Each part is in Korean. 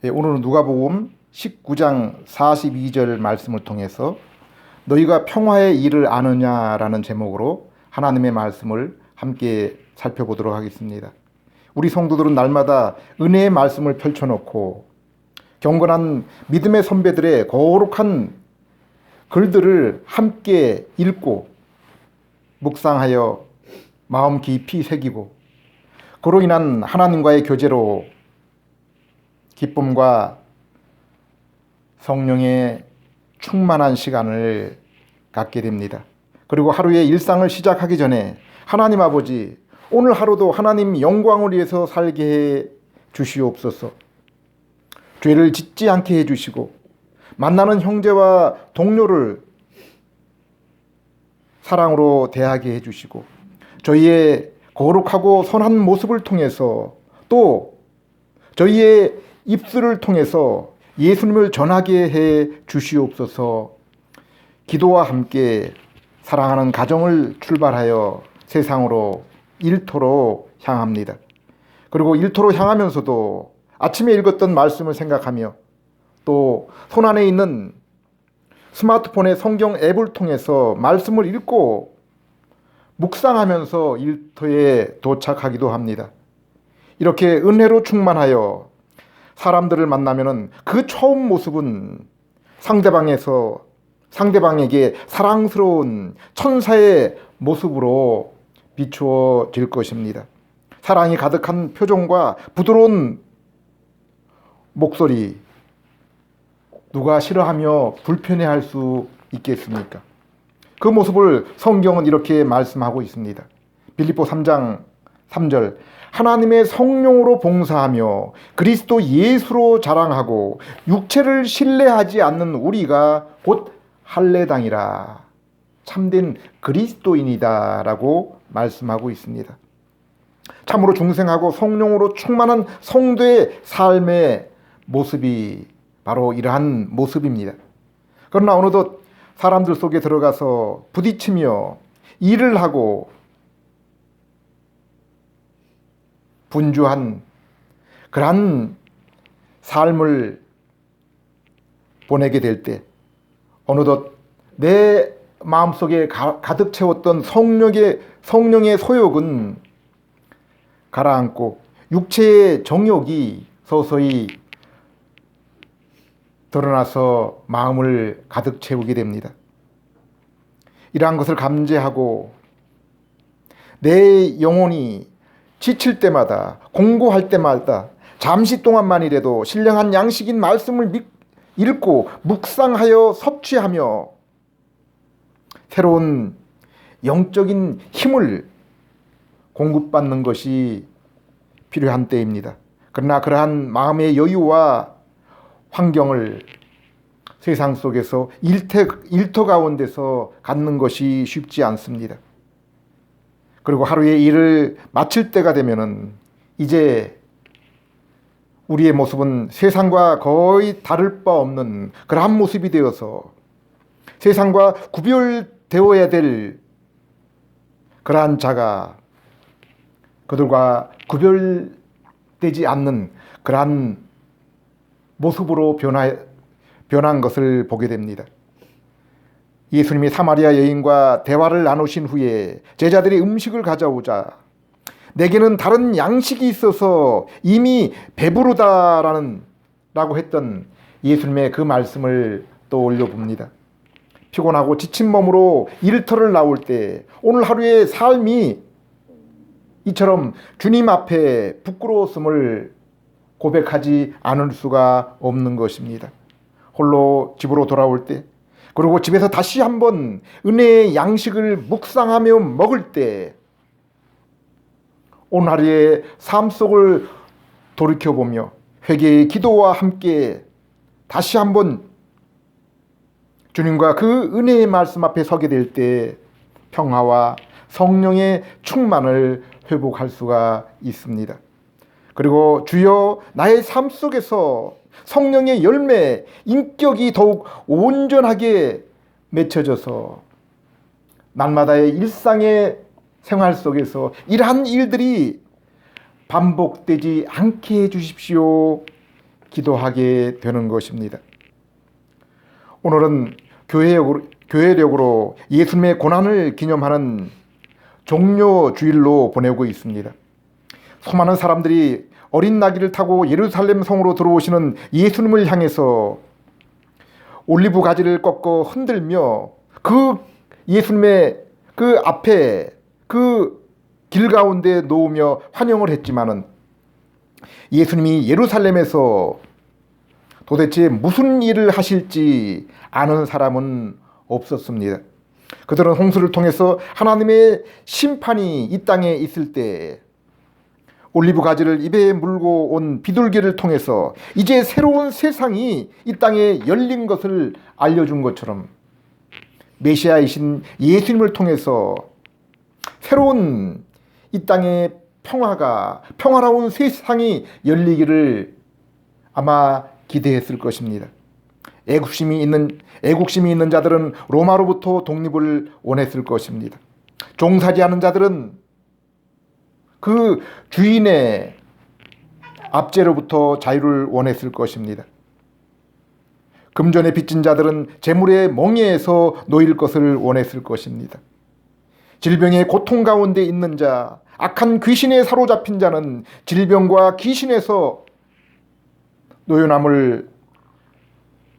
오늘은 누가복음 19장 42절 말씀을 통해서 너희가 평화의 일을 아느냐라는 제목으로 하나님의 말씀을 함께 살펴보도록 하겠습니다. 우리 성도들은 날마다 은혜의 말씀을 펼쳐놓고 경건한 믿음의 선배들의 거룩한 글들을 함께 읽고 묵상하여 마음 깊이 새기고 그로 인한 하나님과의 교제로 기쁨과 성령의 충만한 시간을 갖게 됩니다. 그리고 하루의 일상을 시작하기 전에 하나님 아버지, 오늘 하루도 하나님 영광을 위해서 살게 해 주시옵소서. 죄를 짓지 않게 해 주시고 만나는 형제와 동료를 사랑으로 대하게 해 주시고 저희의 거룩하고 선한 모습을 통해서 또 저희의 입술을 통해서 예수님을 전하게 해 주시옵소서. 기도와 함께 사랑하는 가정을 출발하여 세상으로 일터로 향합니다. 그리고 일터로 향하면서도 아침에 읽었던 말씀을 생각하며 또 손안에 있는 스마트폰의 성경 앱을 통해서 말씀을 읽고 묵상하면서 일터에 도착하기도 합니다. 이렇게 은혜로 충만하여 사람들을 만나면은 그 처음 모습은 상대방에게 사랑스러운 천사의 모습으로 비추어질 것입니다. 사랑이 가득한 표정과 부드러운 목소리, 누가 싫어하며 불편해할 수 있겠습니까? 그 모습을 성경은 이렇게 말씀하고 있습니다. 빌립보 3장 3절, 하나님의 성령으로 봉사하며 그리스도 예수로 자랑하고 육체를 신뢰하지 않는 우리가 곧 할례당이라 참된 그리스도인이다 라고 말씀하고 있습니다. 참으로 중생하고 성령으로 충만한 성도의 삶의 모습이 바로 이러한 모습입니다. 그러나 어느덧 사람들 속에 들어가서 부딪히며 일을 하고 분주한 그러한 삶을 보내게 될 때 어느덧 내 마음속에 가득 채웠던 성령의 소욕은 가라앉고 육체의 정욕이 서서히 드러나서 마음을 가득 채우게 됩니다. 이러한 것을 감지하고 내 영혼이 지칠 때마다 공고할 때마다 잠시 동안만이라도 신령한 양식인 말씀을 읽고 묵상하여 섭취하며 새로운 영적인 힘을 공급받는 것이 필요한 때입니다. 그러나 그러한 마음의 여유와 환경을 세상 속에서 일터 가운데서 갖는 것이 쉽지 않습니다. 그리고 하루의 일을 마칠 때가 되면은 이제 우리의 모습은 세상과 거의 다를 바 없는 그러한 모습이 되어서 세상과 구별되어야 될 그러한 자가 그들과 구별되지 않는 그러한 모습으로 변한 것을 보게 됩니다. 예수님이 사마리아 여인과 대화를 나누신 후에 제자들이 음식을 가져오자 내게는 다른 양식이 있어서 이미 배부르다라고 했던 예수님의 그 말씀을 떠올려 봅니다. 피곤하고 지친 몸으로 일터를 나올 때 오늘 하루의 삶이 이처럼 주님 앞에 부끄러웠음을 고백하지 않을 수가 없는 것입니다. 홀로 집으로 돌아올 때 그리고 집에서 다시 한번 은혜의 양식을 묵상하며 먹을 때 오늘 하루의 삶 속을 돌이켜보며 회개의 기도와 함께 다시 한번 주님과 그 은혜의 말씀 앞에 서게 될 때 평화와 성령의 충만을 회복할 수가 있습니다. 그리고 주여 나의 삶 속에서 성령의 열매, 인격이 더욱 온전하게 맺혀져서 날마다의 일상의 생활 속에서 이러한 일들이 반복되지 않게 해주십시오. 기도하게 되는 것입니다. 오늘은 교회력으로 예수님의 고난을 기념하는 종료주일로 보내고 있습니다. 수많은 사람들이 어린 나귀를 타고 예루살렘 성으로 들어오시는 예수님을 향해서 올리브 가지를 꺾어 흔들며 그 예수님의 그 앞에 그 길 가운데 놓으며 환영을 했지만은 예수님이 예루살렘에서 도대체 무슨 일을 하실지 아는 사람은 없었습니다. 그들은 홍수를 통해서 하나님의 심판이 이 땅에 있을 때 올리브 가지를 입에 물고 온 비둘기를 통해서 이제 새로운 세상이 이 땅에 열린 것을 알려준 것처럼 메시아이신 예수님을 통해서 새로운 이 땅의 평화로운 세상이 열리기를 아마 기대했을 것입니다. 애국심이 있는 자들은 로마로부터 독립을 원했을 것입니다. 종살이 하는 자들은 그 주인의 압제로부터 자유를 원했을 것입니다. 금전에 빚진 자들은 재물의 멍에에서 놓일 것을 원했을 것입니다. 질병의 고통 가운데 있는 자, 악한 귀신에 사로잡힌 자는 질병과 귀신에서 놓여남을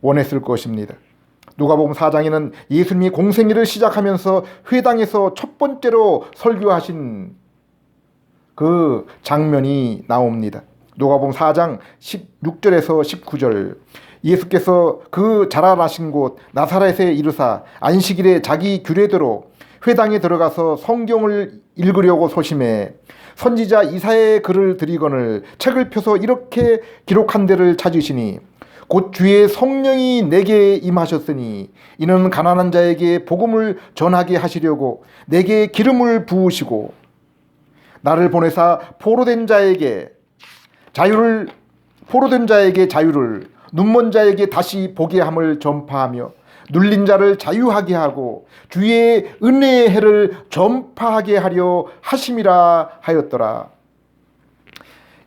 원했을 것입니다. 누가복음 4장에는 예수님이 공생애를 시작하면서 회당에서 첫 번째로 설교하신 그 장면이 나옵니다. 누가복음 4장 16절에서 19절, 예수께서 그 자라나신 곳 나사렛에 이르사 안식일에 자기 규례대로 회당에 들어가서 성경을 읽으려고 소심해 선지자 이사야의 글을 드리거늘 책을 펴서 이렇게 기록한 데를 찾으시니 곧 주의 성령이 내게 임하셨으니 이는 가난한 자에게 복음을 전하게 하시려고 내게 기름을 부으시고 나를 보내사 포로된 자에게 자유를 눈먼 자에게 다시 보게 함을 전파하며 눌린 자를 자유하게 하고 주의 은혜의 해를 전파하게 하려 하심이라 하였더라.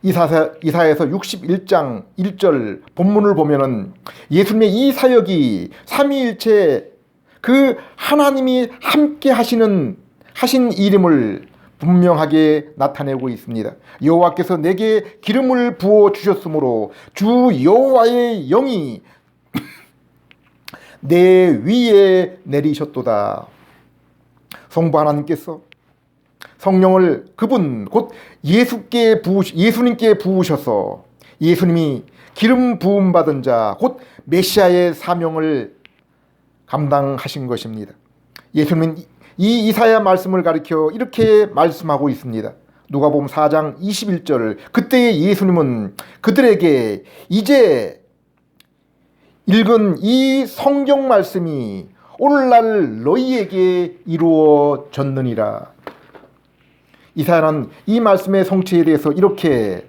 이사야서 61장 1절 본문을 보면은 예수님의 이 사역이 삼위일체 그 하나님이 함께 하신 이름을 분명하게 나타내고 있습니다. 여호와께서 내게 기름을 부어 주셨으므로 주 여호와의 영이 내 위에 내리셨도다. 성부 하나님께서 성령을 그분 곧 예수님께 부으셔서 예수님이 기름 부음 받은 자 곧 메시아의 사명을 감당하신 것입니다. 예수님은 이 이사야 말씀을 가리켜 이렇게 말씀하고 있습니다. 누가복음 4장 21절, 그때 예수님은 그들에게 이제 읽은 이 성경 말씀이 오늘날 너희에게 이루어졌느니라. 이사야는 이 말씀의 성취에 대해서 이렇게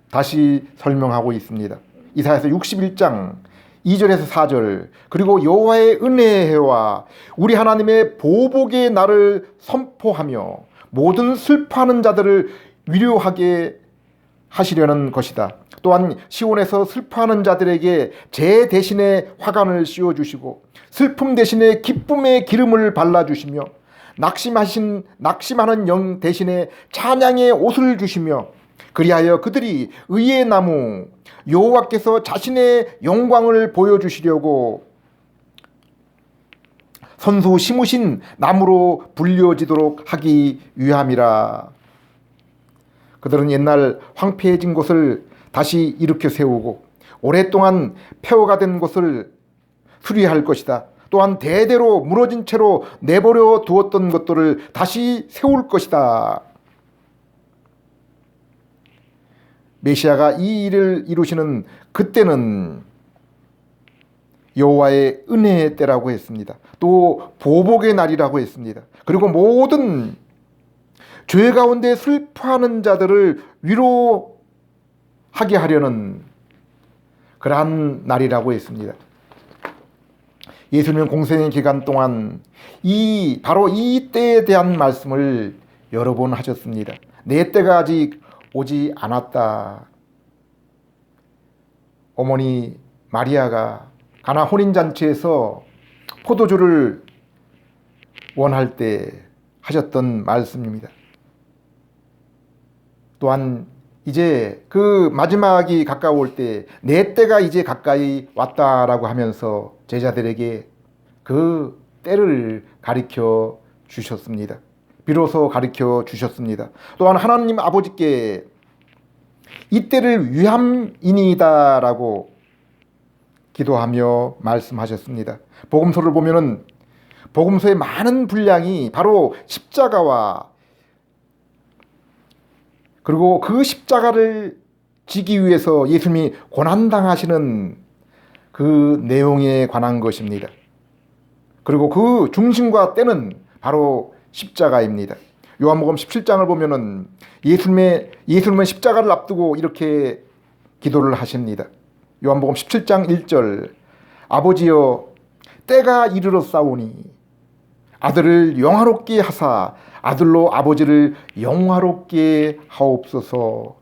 다시 설명하고 있습니다. 이사야서 61장 2절에서 4절, 그리고 여호와의 은혜의 해와 우리 하나님의 보복의 날을 선포하며 모든 슬퍼하는 자들을 위로하게 하시려는 것이다. 또한 시온에서 슬퍼하는 자들에게 재 대신에 화관을 씌워주시고 슬픔 대신에 기쁨의 기름을 발라주시며 낙심하는 영 대신에 찬양의 옷을 주시며 그리하여 그들이 의의 나무 여호와께서 자신의 영광을 보여주시려고 선수 심으신 나무로 불려지도록 하기 위함이라. 그들은 옛날 황폐해진 곳을 다시 일으켜 세우고 오랫동안 폐허가 된 곳을 수리할 것이다. 또한 대대로 무너진 채로 내버려 두었던 것들을 다시 세울 것이다. 메시아가 이 일을 이루시는 그때는 여호와의 은혜의 때라고 했습니다. 또 보복의 날이라고 했습니다. 그리고 모든 죄 가운데 슬퍼하는 자들을 위로하게 하려는 그러한 날이라고 했습니다. 예수님은 공생의 기간 동안 바로 이 때에 대한 말씀을 여러 번 하셨습니다. 내 때가 아직 오지 않았다. 어머니 마리아가 가나 혼인잔치에서 포도주를 원할 때 하셨던 말씀입니다. 또한 이제 그 마지막이 가까울 때 내 때가 이제 가까이 왔다라고 하면서 제자들에게 그 때를 가르쳐 주셨습니다. 비로소 가르쳐 주셨습니다. 또한 하나님 아버지께 이 때를 위함이니이다라고 기도하며 말씀하셨습니다. 복음서를 보면은 복음서의 많은 분량이 바로 십자가와 그리고 그 십자가를 지기 위해서 예수님이 고난당하시는 그 내용에 관한 것입니다. 그리고 그 중심과 때는 바로 십자가입니다. 요한복음 17장을 보면은 예수님은 십자가를 앞두고 이렇게 기도를 하십니다. 요한복음 17장 1절 아버지여 때가 이르렀사오니 아들을 영화롭게 하사 아들로 아버지를 영화롭게 하옵소서.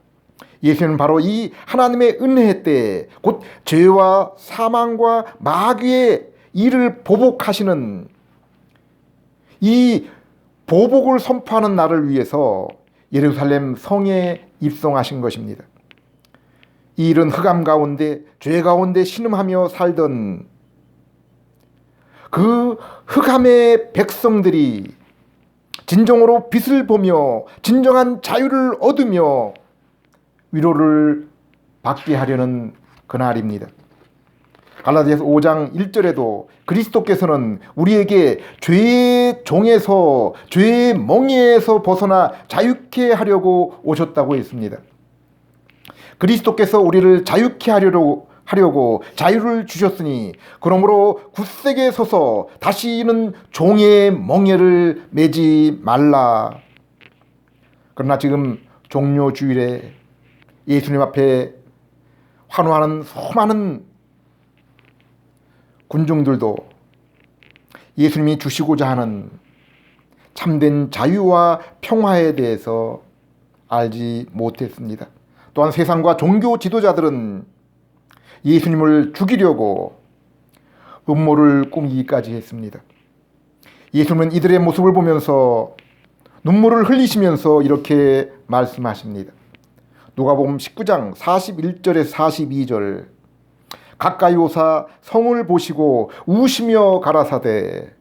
예수는 바로 이 하나님의 은혜 때 곧 죄와 사망과 마귀의 일을 보복하시는 이 보복을 선포하는 날을 위해서 예루살렘 성에 입성하신 것입니다. 이 일은 흑암 가운데 죄 가운데 신음하며 살던 그 흑암의 백성들이 진정으로 빛을 보며 진정한 자유를 얻으며 위로를 받게 하려는 그날입니다. 갈라디아서 5장 1절에도 그리스도께서는 우리에게 죄의 종에서 죄의 멍에에서 벗어나 자유케 하려고 오셨다고 했습니다. 그리스도께서 우리를 자유케 하려고 자유를 주셨으니 그러므로 굳세게 서서 다시는 종의 멍에를 매지 말라. 그러나 지금 종료주일에 예수님 앞에 환호하는 수많은 군중들도 예수님이 주시고자 하는 참된 자유와 평화에 대해서 알지 못했습니다. 또한 세상과 종교 지도자들은 예수님을 죽이려고 음모를 꾸미기까지 했습니다. 예수님은 이들의 모습을 보면서 눈물을 흘리시면서 이렇게 말씀하십니다. 누가복음 19장 41절에서 42절 가까이 오사 성을 보시고 우시며 가라사대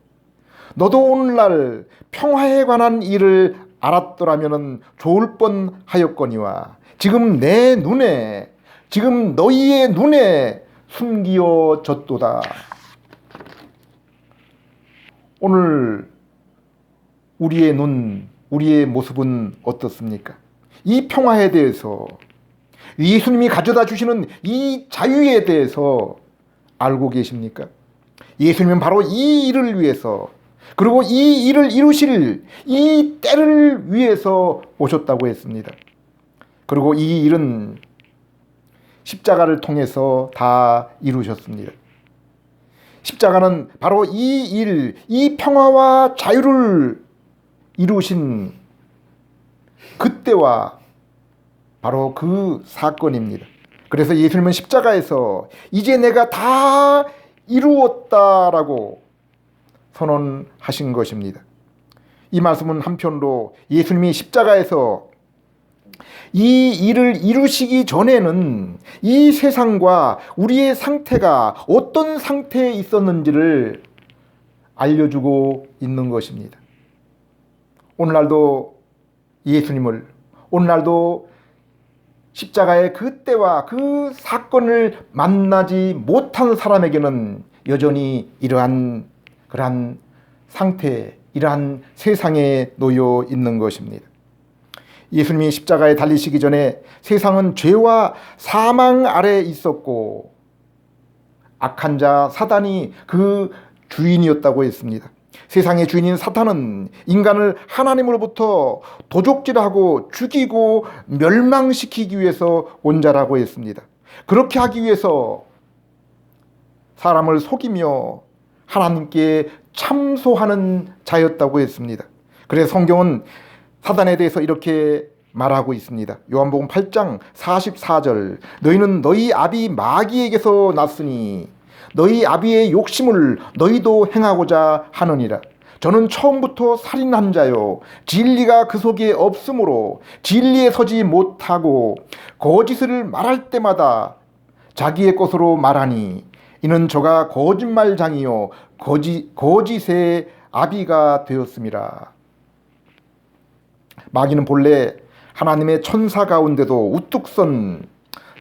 너도 오늘날 평화에 관한 일을 알았더라면 좋을 뻔하였거니와 지금 내 눈에 지금 너희의 눈에 숨기어졌도다. 오늘 우리의 눈, 우리의 모습은 어떻습니까? 이 평화에 대해서 예수님이 가져다 주시는 이 자유에 대해서 알고 계십니까? 예수님은 바로 이 일을 위해서 그리고 이 일을 이루실 이 때를 위해서 오셨다고 했습니다. 그리고 이 일은 십자가를 통해서 다 이루셨습니다. 십자가는 바로 이 일, 이 평화와 자유를 이루신 그때와 바로 그 사건입니다. 그래서 예수님은 십자가에서 이제 내가 다 이루었다라고 선언하신 것입니다. 이 말씀은 한편으로 예수님이 십자가에서 이 일을 이루시기 전에는 이 세상과 우리의 상태가 어떤 상태에 있었는지를 알려주고 있는 것입니다. 오늘날도 예수님을, 오늘날도 십자가의 그 때와 그 사건을 만나지 못한 사람에게는 여전히 이러한 그러한 상태, 이러한 세상에 놓여 있는 것입니다. 예수님이 십자가에 달리시기 전에 세상은 죄와 사망 아래에 있었고 악한 자 사단이 그 주인이었다고 했습니다. 세상의 주인인 사탄은 인간을 하나님으로부터 도적질하고 죽이고 멸망시키기 위해서 온 자라고 했습니다. 그렇게 하기 위해서 사람을 속이며 하나님께 참소하는 자였다고 했습니다. 그래서 성경은 사단에 대해서 이렇게 말하고 있습니다. 요한복음 8장 44절, 너희는 너희 아비 마귀에게서 났으니 너희 아비의 욕심을 너희도 행하고자 하느니라. 저는 처음부터 살인한 자요, 진리가 그 속에 없으므로 진리에 서지 못하고 거짓을 말할 때마다 자기의 것으로 말하니 이는 저가 거짓말장이요 거짓의 아비가 되었음이라. 마귀는 본래 하나님의 천사 가운데도 우뚝 선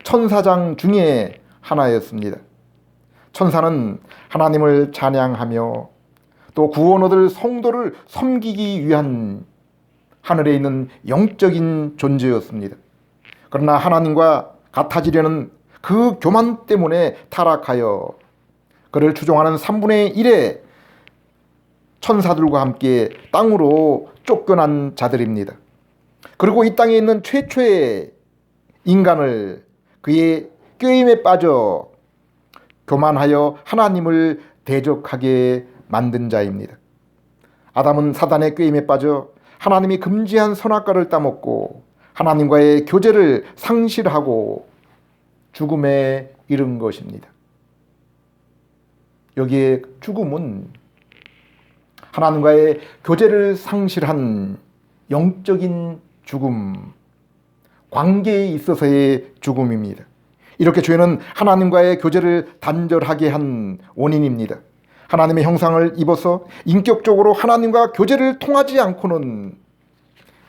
천사장 중에 하나였습니다. 천사는 하나님을 찬양하며 또 구원 얻을 성도를 섬기기 위한 하늘에 있는 영적인 존재였습니다. 그러나 하나님과 같아지려는 그 교만 때문에 타락하여 그를 추종하는 3분의 1의 천사들과 함께 땅으로 쫓겨난 자들입니다. 그리고 이 땅에 있는 최초의 인간을 그의 꾀임에 빠져 교만하여 하나님을 대적하게 만든 자입니다. 아담은 사단의 꾀임에 빠져 하나님이 금지한 선악과를 따먹고 하나님과의 교제를 상실하고 죽음에 이른 것입니다. 여기에 죽음은 하나님과의 교제를 상실한 영적인 죽음, 관계에 있어서의 죽음입니다. 이렇게 죄는 하나님과의 교제를 단절하게 한 원인입니다. 하나님의 형상을 입어서 인격적으로 하나님과 교제를 통하지 않고는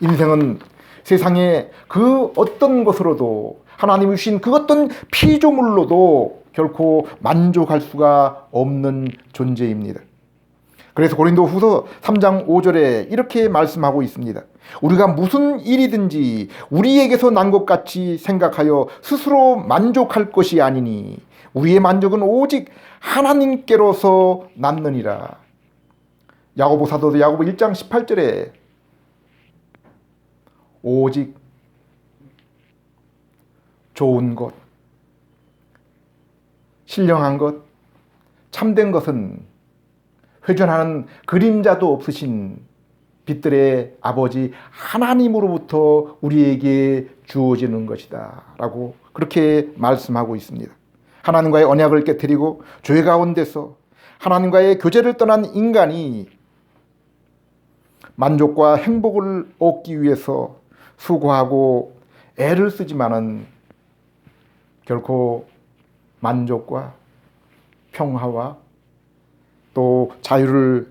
인생은 세상의 그 어떤 것으로도, 하나님이 주신 그 어떤 피조물로도 결코 만족할 수가 없는 존재입니다. 그래서 고린도후서 3장 5절에 이렇게 말씀하고 있습니다. 우리가 무슨 일이든지 우리에게서 난 것 같이 생각하여 스스로 만족할 것이 아니니 우리의 만족은 오직 하나님께로서 남느니라. 야고보 사도도 야고보 1장 18절에 오직 좋은 것, 신령한 것, 참된 것은 회전하는 그림자도 없으신 빛들의 아버지 하나님으로부터 우리에게 주어지는 것이다 라고 그렇게 말씀하고 있습니다. 하나님과의 언약을 깨트리고 죄 가운데서 하나님과의 교제를 떠난 인간이 만족과 행복을 얻기 위해서 수고하고 애를 쓰지만은 결코 만족과 평화와 또 자유를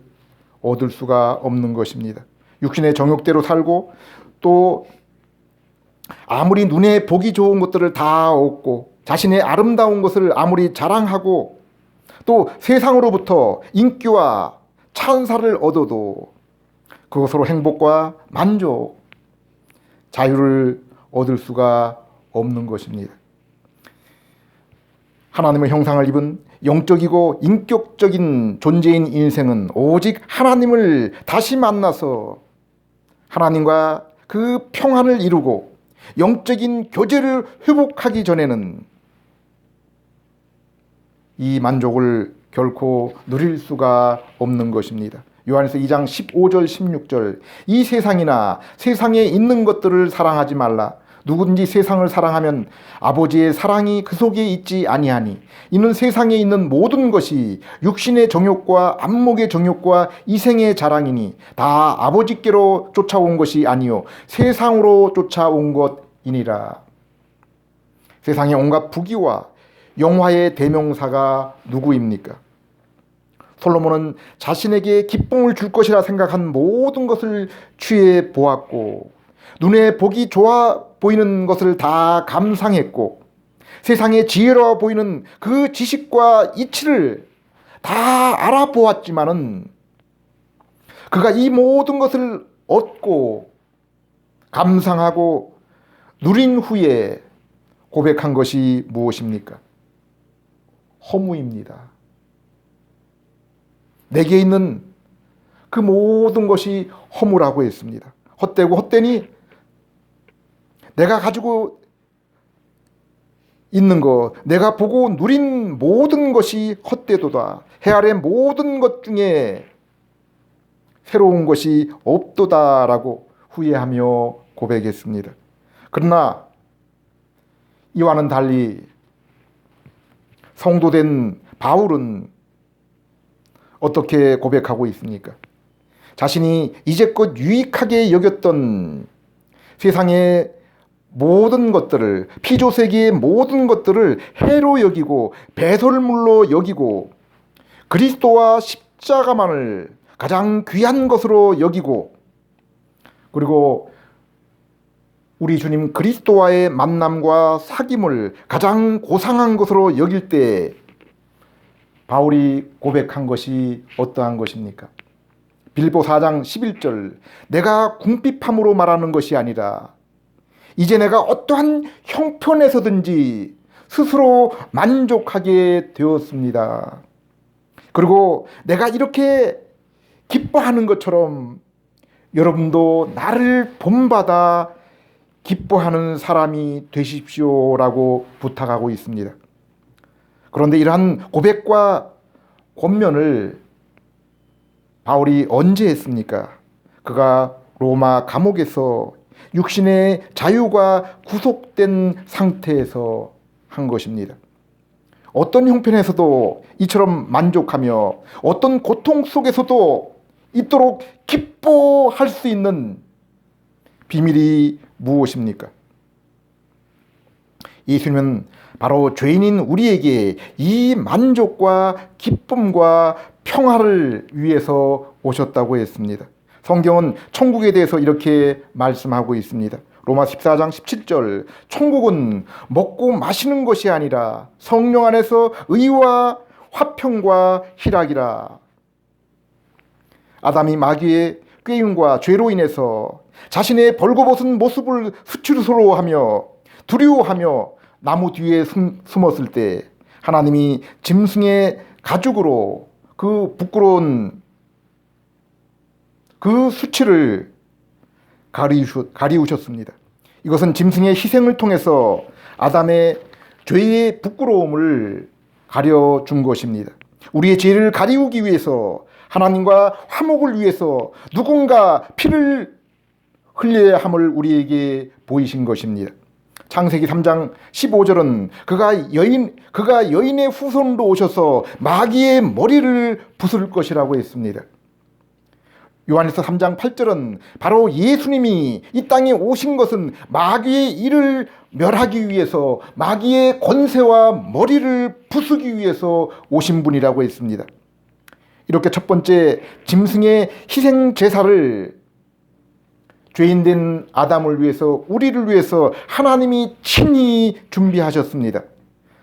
얻을 수가 없는 것입니다. 육신의 정욕대로 살고 또 아무리 눈에 보기 좋은 것들을 다 얻고 자신의 아름다운 것을 아무리 자랑하고 또 세상으로부터 인기와 찬사를 얻어도 그것으로 행복과 만족, 자유를 얻을 수가 없는 것입니다. 하나님의 형상을 입은 영적이고 인격적인 존재인 인생은 오직 하나님을 다시 만나서 하나님과 그 평안을 이루고 영적인 교제를 회복하기 전에는 이 만족을 결코 누릴 수가 없는 것입니다. 요한에서 2장 15절 16절 이 세상이나 세상에 있는 것들을 사랑하지 말라. 누구든지 세상을 사랑하면 아버지의 사랑이 그 속에 있지 아니하니 이는 세상에 있는 모든 것이 육신의 정욕과 안목의 정욕과 이생의 자랑이니 다 아버지께로 쫓아온 것이 아니요 세상으로 쫓아온 것이니라. 세상의 온갖 부귀와 영화의 대명사가 누구입니까? 솔로몬은 자신에게 기쁨을 줄 것이라 생각한 모든 것을 취해 보았고 눈에 보기 좋아 보이는 것을 다 감상했고 세상에 지혜로워 보이는 그 지식과 이치를 다 알아보았지만은 그가 이 모든 것을 얻고 감상하고 누린 후에 고백한 것이 무엇입니까? 허무입니다. 내게 있는 그 모든 것이 허무라고 했습니다. 헛되고 헛되니 내가 가지고 있는 것, 내가 보고 누린 모든 것이 헛되도다. 해 아래 모든 것 중에 새로운 것이 없도다라고 후회하며 고백했습니다. 그러나 이와는 달리 성도된 바울은 어떻게 고백하고 있습니까? 자신이 이제껏 유익하게 여겼던 세상의 모든 것들을, 피조세계의 모든 것들을 해로 여기고 배설물로 여기고 그리스도와 십자가만을 가장 귀한 것으로 여기고, 그리고 우리 주님 그리스도와의 만남과 사귐을 가장 고상한 것으로 여길 때 바울이 고백한 것이 어떠한 것입니까? 빌보 4장 11절, 내가 궁핍함으로 말하는 것이 아니라 이제 내가 어떠한 형편에서든지 스스로 만족하게 되었습니다. 그리고 내가 이렇게 기뻐하는 것처럼 여러분도 나를 본받아 기뻐하는 사람이 되십시오라고 부탁하고 있습니다. 그런데 이러한 고백과 권면을 바울이 언제 했습니까? 그가 로마 감옥에서 육신의 자유가 구속된 상태에서 한 것입니다. 어떤 형편에서도 이처럼 만족하며 어떤 고통 속에서도 이토록 기뻐할 수 있는 비밀이 무엇입니까? 예수님은 바로 죄인인 우리에게 이 만족과 기쁨과 평화를 위해서 오셨다고 했습니다. 성경은 천국에 대해서 이렇게 말씀하고 있습니다. 로마 14장 17절, 천국은 먹고 마시는 것이 아니라 성령 안에서 의와 화평과 희락이라. 아담이 마귀의 꾀임과 죄로 인해서 자신의 벌거벗은 모습을 수치스러워하며 두려워하며 나무 뒤에 숨었을 때 하나님이 짐승의 가죽으로 그 부끄러운 그 수치를 가리우셨습니다. 이것은 짐승의 희생을 통해서 아담의 죄의 부끄러움을 가려준 것입니다. 우리의 죄를 가리우기 위해서, 하나님과 화목을 위해서 누군가 피를 흘려야 함을 우리에게 보이신 것입니다. 창세기 3장 15절은 그가 여인의 후손으로 오셔서 마귀의 머리를 부술 것이라고 했습니다. 요한일서 3장 8절은 바로 예수님이 이 땅에 오신 것은 마귀의 일을 멸하기 위해서, 마귀의 권세와 머리를 부수기 위해서 오신 분이라고 했습니다. 이렇게 첫 번째 짐승의 희생 제사를 죄인된 아담을 위해서, 우리를 위해서 하나님이 친히 준비하셨습니다.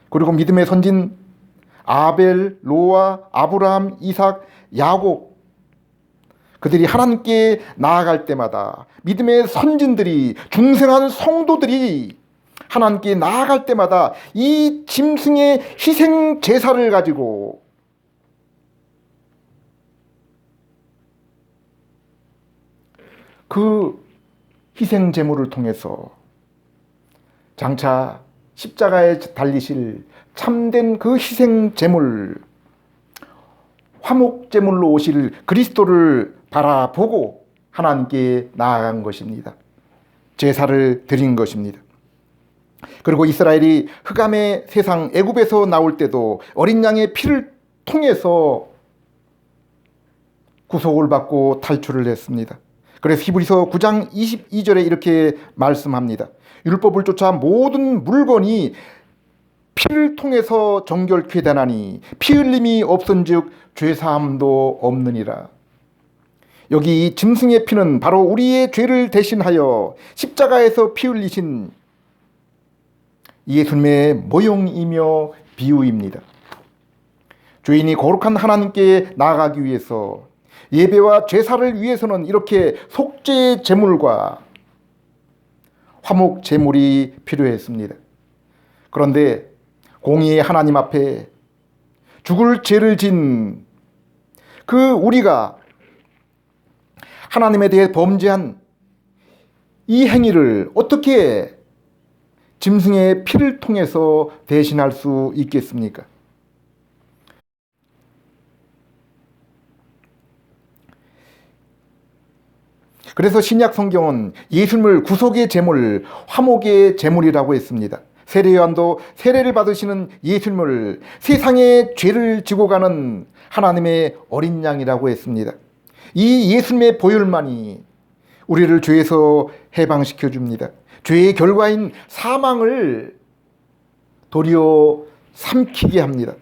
그리고 믿음의 선진 아벨, 노아, 아브라함, 이삭, 야곱, 그들이 하나님께 나아갈 때마다, 믿음의 선진들이, 중생한 성도들이 하나님께 나아갈 때마다 이 짐승의 희생 제사를 가지고 그 희생 제물을 통해서 장차 십자가에 달리실 참된 그 희생 제물, 화목 제물로 오실 그리스도를 바라보고 하나님께 나아간 것입니다. 제사를 드린 것입니다. 그리고 이스라엘이 흑암의 세상 애굽에서 나올 때도 어린 양의 피를 통해서 구속을 받고 탈출을 했습니다. 그래서 히브리서 9장 22절에 이렇게 말씀합니다. 율법을 쫓아 모든 물건이 피를 통해서 정결케 되나니 피 흘림이 없은즉 죄사함도 없느니라. 여기 이 짐승의 피는 바로 우리의 죄를 대신하여 십자가에서 피 흘리신 예수님의 모형이며 비유입니다. 죄인이 거룩한 하나님께 나아가기 위해서, 예배와 제사를 위해서는 이렇게 속죄 제물과 화목 제물이 필요했습니다. 그런데 공의의 하나님 앞에 죽을 죄를 진 그 우리가 하나님에 대해 범죄한 이 행위를 어떻게 짐승의 피를 통해서 대신할 수 있겠습니까? 그래서 신약 성경은 예수님을 구속의 제물, 화목의 제물이라고 했습니다. 세례 요한도 세례를 받으시는 예수님을 세상의 죄를 지고 가는 하나님의 어린 양이라고 했습니다. 이 예수님의 보혈만이 우리를 죄에서 해방시켜 줍니다. 죄의 결과인 사망을 도리어 삼키게 합니다.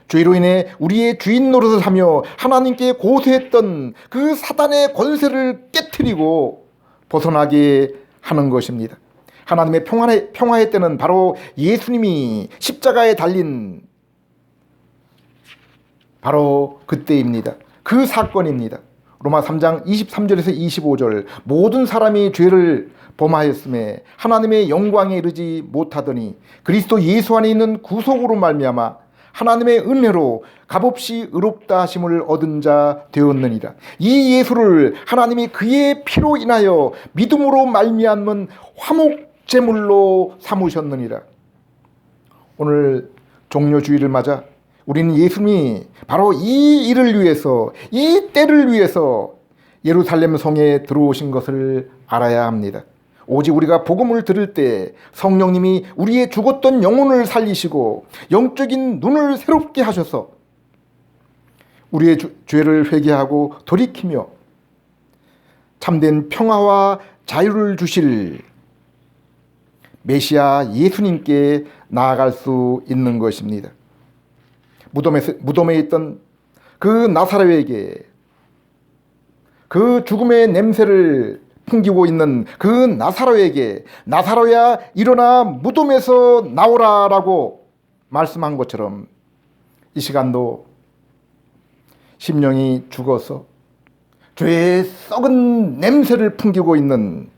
죄로 인해 우리의 주인 노릇을 하며 하나님께 고소했던 그 사단의 권세를 깨트리고 벗어나게 하는 것입니다. 하나님의 평화의 때는 바로 예수님이 십자가에 달린 바로 그때입니다. 그 사건입니다. 로마 3장 23절에서 25절 모든 사람이 죄를 범하였음에 하나님의 영광에 이르지 못하더니 그리스도 예수 안에 있는 구속으로 말미암아 하나님의 은혜로 값없이 의롭다 하심을 얻은 자 되었느니라. 이 예수를 하나님이 그의 피로 인하여 믿음으로 말미암은 화목제물로 삼으셨느니라. 오늘 종료주일을 맞아 우리는 예수님이 바로 이 일을 위해서, 이 때를 위해서 예루살렘 성에 들어오신 것을 알아야 합니다. 오직 우리가 복음을 들을 때 성령님이 우리의 죽었던 영혼을 살리시고 영적인 눈을 새롭게 하셔서 우리의 죄를 회개하고 돌이키며 참된 평화와 자유를 주실 메시아 예수님께 나아갈 수 있는 것입니다. 무덤에 있던 그 나사로에게 그 죽음의 냄새를 풍기고 있는 그 나사로에게 나사로야 일어나 무덤에서 나오라라고 말씀한 것처럼 이 시간도 심령이 죽어서 죄의 썩은 냄새를 풍기고 있는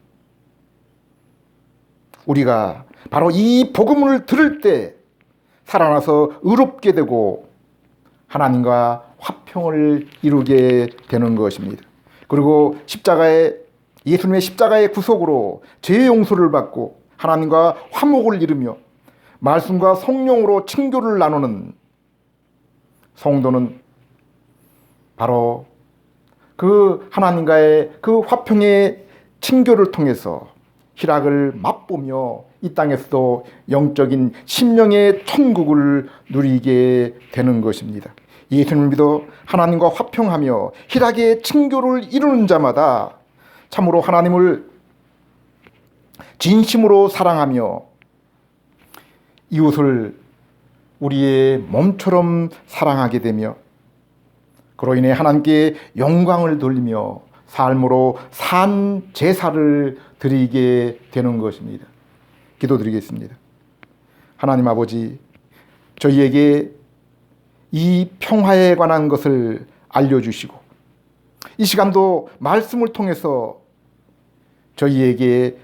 우리가 바로 이 복음을 들을 때 살아나서 의롭게 되고 하나님과 화평을 이루게 되는 것입니다. 그리고 예수님의 십자가의 구속으로 죄의 용서를 받고 하나님과 화목을 이루며 말씀과 성령으로 친교를 나누는 성도는 바로 그 하나님과의 그 화평의 친교를 통해서 희락을 맛보며 이 땅에서도 영적인 심령의 천국을 누리게 되는 것입니다. 예수님을 믿어 하나님과 화평하며 희락의 친교를 이루는 자마다 참으로 하나님을 진심으로 사랑하며 이웃을 우리의 몸처럼 사랑하게 되며 그로 인해 하나님께 영광을 돌리며 삶으로 산 제사를 드리게 되는 것입니다. 기도드리겠습니다. 하나님 아버지, 저희에게 이 평화에 관한 것을 알려주시고 이 시간도 말씀을 통해서 저희에게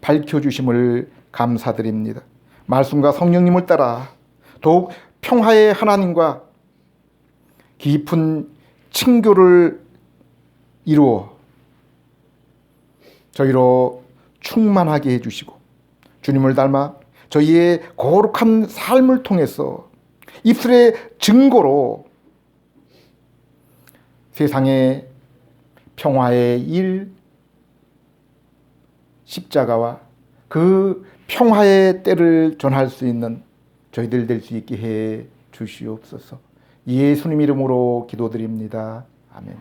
밝혀주심을 감사드립니다. 말씀과 성령님을 따라 더욱 평화의 하나님과 깊은 친교를 이루어 저희로 충만하게 해주시고 주님을 닮아 저희의 거룩한 삶을 통해서 입술의 증거로 세상의 평화의 일, 십자가와 그 평화의 때를 전할 수 있는 저희들 될 수 있게 해 주시옵소서. 예수님 이름으로 기도드립니다. 아멘.